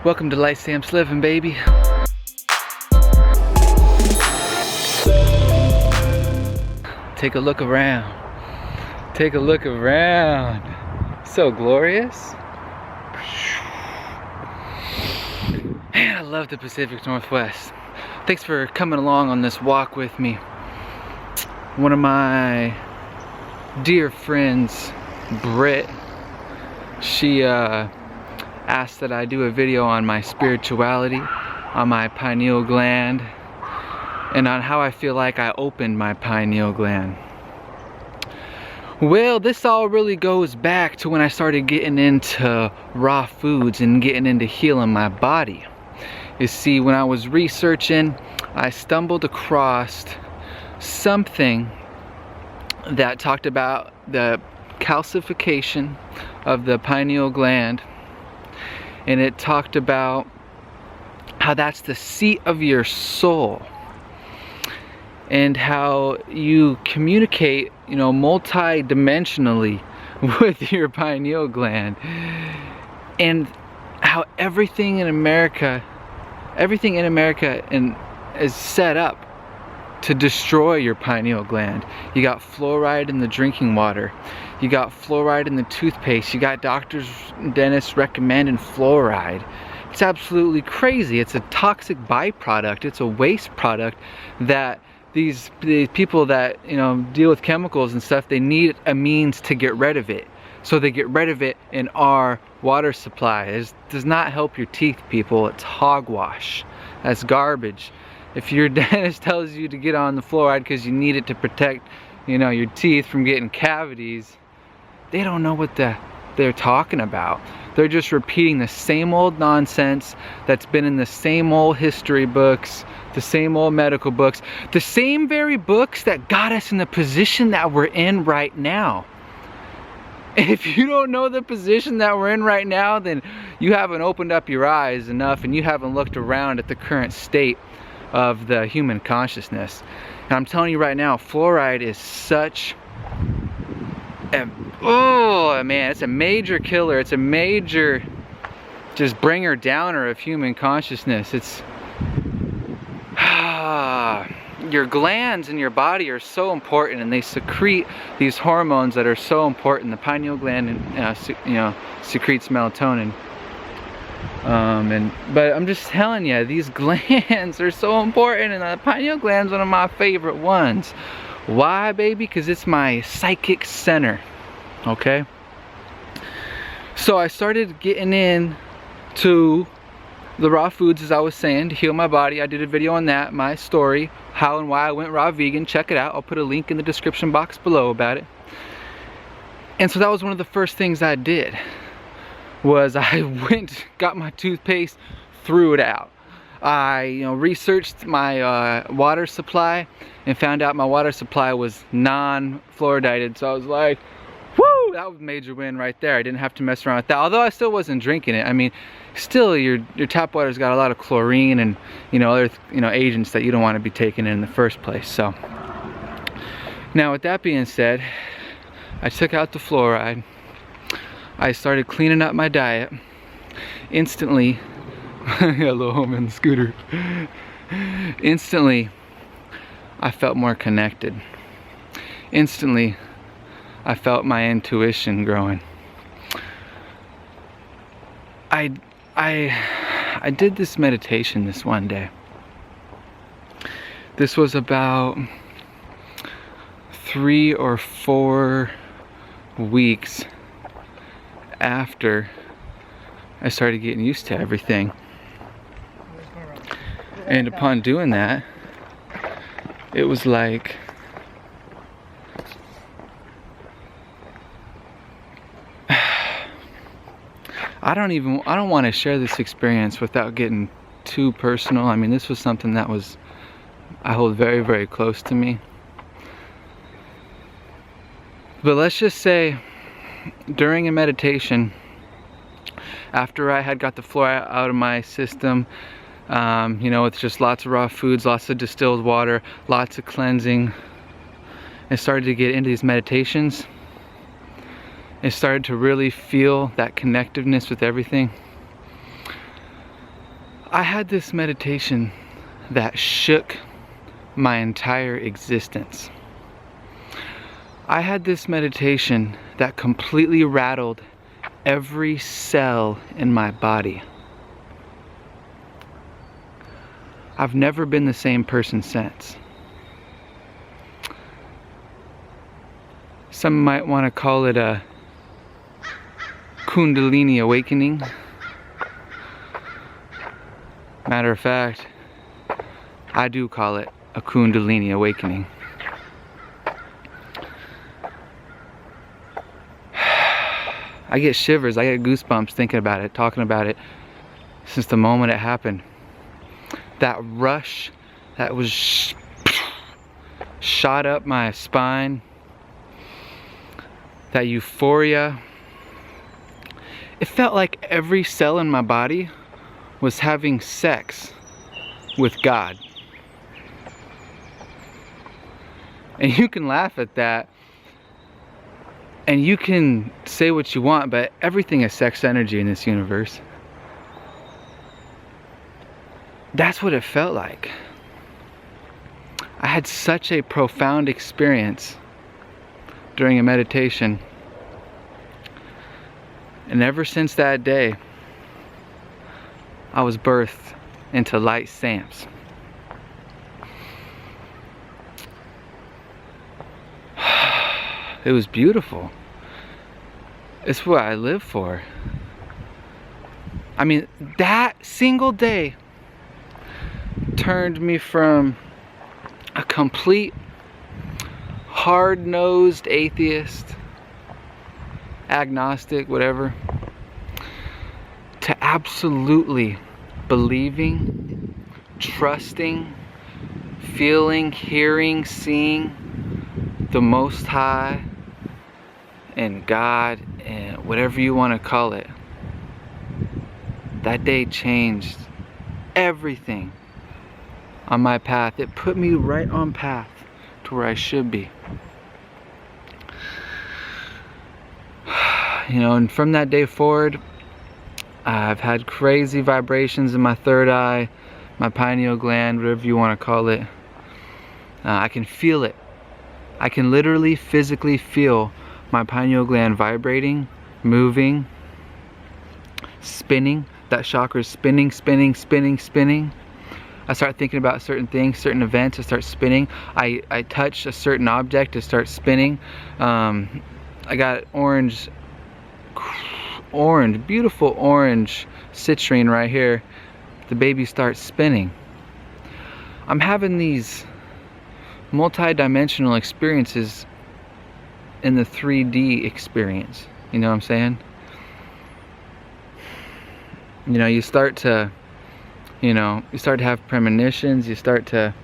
Welcome to Light Stamps Living, baby. Take a look around. Take a look around. So glorious. Man, I love the Pacific Northwest. Thanks for coming along on this walk with me. One of my dear friends, Britt, she asked that I do a video on my spirituality, on my pineal gland, and on how I feel like I opened my pineal gland. Well, this all really goes back to when I started getting into raw foods and getting into healing my body. You see, when I was researching, I stumbled across something that talked about the calcification of the pineal gland, and it talked about how that's the seat of your soul and how you communicate, multi-dimensionally with your pineal gland, and how everything in America is set up to destroy your pineal gland. You got fluoride in the drinking water. You got fluoride in the toothpaste. You got doctors and dentists recommending fluoride. It's absolutely crazy. It's a toxic byproduct. It's a waste product that these people that deal with chemicals and stuff, they need a means to get rid of it. So they get rid of it in our water supply. It does not help your teeth, people. It's hogwash. That's garbage. If your dentist tells you to get on the fluoride because you need it to protect, your teeth from getting cavities, they don't know what they're talking about. They're just repeating the same old nonsense that's been in the same old history books, the same old medical books, the same very books that got us in the position that we're in right now. If you don't know the position that we're in right now, then you haven't opened up your eyes enough and you haven't looked around at the current state of the human consciousness. And I'm telling you right now, fluoride is such oh man, it's a major killer. It's a major just bringer downer of human consciousness. It's your glands in your body are so important, and they secrete these hormones that are so important. The pineal gland secretes melatonin. But I'm just telling you, these glands are so important, and the pineal gland's one of my favorite ones. Why, baby? Because it's my psychic center. Okay? So I started getting into the raw foods, as I was saying, to heal my body. I did a video on that, my story, how and why I went raw vegan. Check it out. I'll put a link in the description box below about it. And so that was one of the first things I did. Was I got my toothpaste, threw it out. I researched my water supply and found out my water supply was non-fluoridated. So I was like, woo, that was a major win right there. I didn't have to mess around with that. Although I still wasn't drinking it. I mean, still your tap water's got a lot of chlorine and other agents that you don't want to be taking in the first place. So now with that being said, I took out the fluoride. I started cleaning up my diet. Instantly, hello home in the scooter. Instantly, I felt more connected. Instantly, I felt my intuition growing. I did this meditation this one day. This was about 3 or 4 weeks after I started getting used to everything. And upon doing that, it was like I don't want to share this experience without getting too personal. I mean, this was something that I hold very, very close to me. But let's just say during a meditation, after I had got the fluoride out of my system, with just lots of raw foods, lots of distilled water, lots of cleansing, and started to get into these meditations, and started to really feel that connectiveness with everything, I had this meditation that shook my entire existence. I had this meditation that completely rattled every cell in my body. I've never been the same person since. Some might want to call it a Kundalini awakening. Matter of fact, I do call it a Kundalini awakening. I get shivers, I get goosebumps thinking about it, talking about it, since the moment it happened. That rush that was shot up my spine, that euphoria, it felt like every cell in my body was having sex with God. And you can laugh at that, and you can say what you want, but everything is sex energy in this universe. That's what it felt like. I had such a profound experience during a meditation. And ever since that day, I was birthed into light stamps. It was beautiful. It's what I live for. I mean, that single day turned me from a complete hard-nosed atheist, agnostic, whatever, to absolutely believing, trusting, feeling, hearing, seeing the Most High and God and whatever you want to call it. That day changed everything on my path. It put me right on path to where I should be. You know, and from that day forward, I've had crazy vibrations in my third eye, my pineal gland, whatever you want to call it. I can feel it. I can literally physically feel my pineal gland vibrating, moving, spinning. That chakra is spinning, spinning, spinning, spinning. I start thinking about certain things, certain events, I start spinning. I touch a certain object, it starts spinning. I got orange, beautiful orange citrine right here. The baby starts spinning. I'm having these multi-dimensional experiences in the 3D experience. You know what I'm saying? You know, you start to have premonitions, you start to,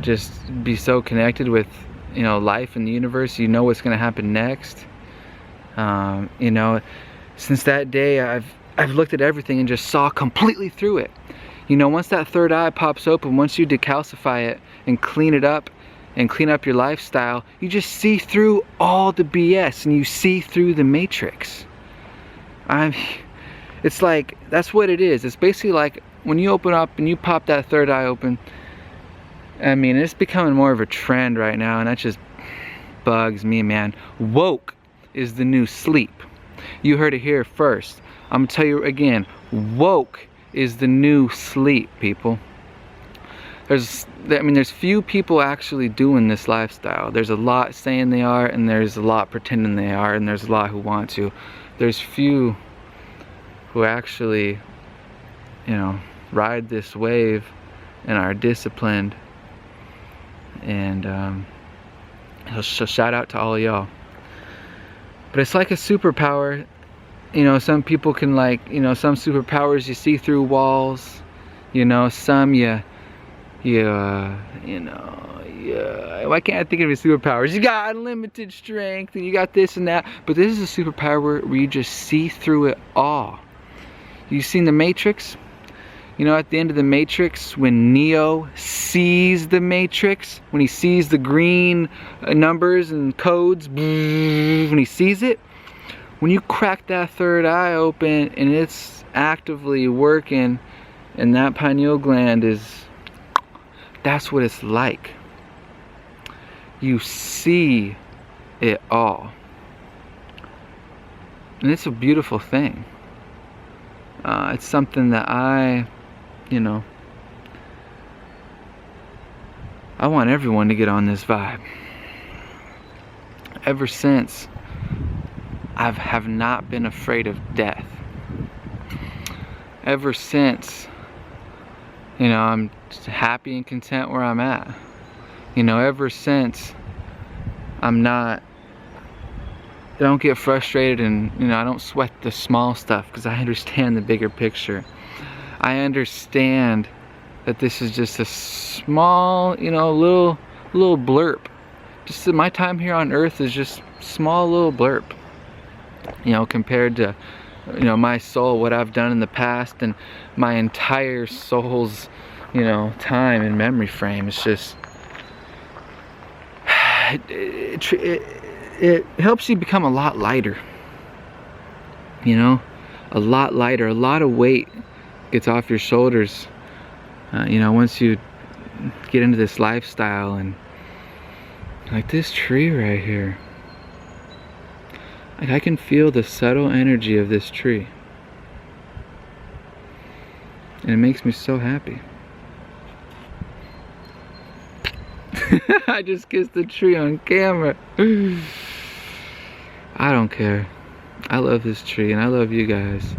just be so connected with, life and the universe. You know what's going to happen next. Since that day, I've looked at everything and just saw completely through it. Once that third eye pops open, once you decalcify it and clean it up and clean up your lifestyle, you just see through all the BS and you see through the matrix. It's like, that's what it is. It's basically like when you open up and you pop that third eye open. I mean, it's becoming more of a trend right now, and that just bugs me, man. Woke is the new sleep. You heard it here first. I'm gonna tell you again, woke is the new sleep, people. There's few people actually doing this lifestyle. There's a lot saying they are, and there's a lot pretending they are, and there's a lot who want to. There's few who actually, ride this wave and are disciplined. And so shout out to all of y'all. But it's like a superpower. Some people can some superpowers you see through walls. Some why can't I think of your superpowers? You got unlimited strength and you got this and that. But this is a superpower where you just see through it all. You've seen the Matrix? You know, at the end of the Matrix, when Neo sees the Matrix, when he sees the green numbers and codes, when he sees it, when you crack that third eye open and it's actively working, and that pineal gland is, that's what it's like. You see it all. And it's a beautiful thing. It's something that I want everyone to get on this vibe. Ever since, I have not been afraid of death. Ever since, I'm happy and content where I'm at. Ever since, I don't get frustrated, and I don't sweat the small stuff, because I understand the bigger picture. I understand that this is just a small, little blurb. Just that my time here on earth is just small little blurb. Compared to, my soul, what I've done in the past, and my entire soul's, time and memory frame. It's just, it helps you become a lot lighter. A lot lighter, a lot of weight gets off your shoulders. Once you get into this lifestyle, and like this tree right here, like I can feel the subtle energy of this tree, and it makes me so happy. I just kissed the tree on camera. I don't care. I love this tree, and I love you guys.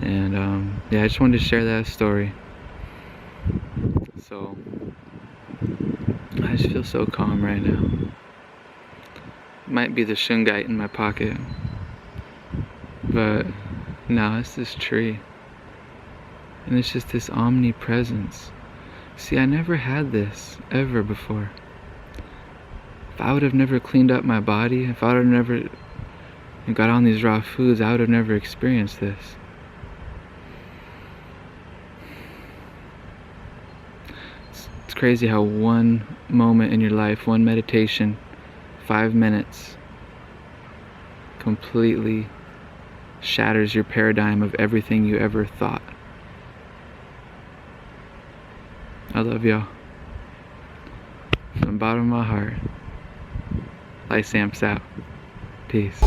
And yeah, I just wanted to share that story. So I just feel so calm right now. Might be the shungite in my pocket, but no, it's this tree, and it's just this omnipresence. See, I never had this ever before. If I would have never cleaned up my body, if I would have never got on these raw foods, I would have never experienced this. It's crazy how one moment in your life, one meditation, 5 minutes, completely shatters your paradigm of everything you ever thought. I love y'all. From the bottom of my heart. Light Samps out. Peace.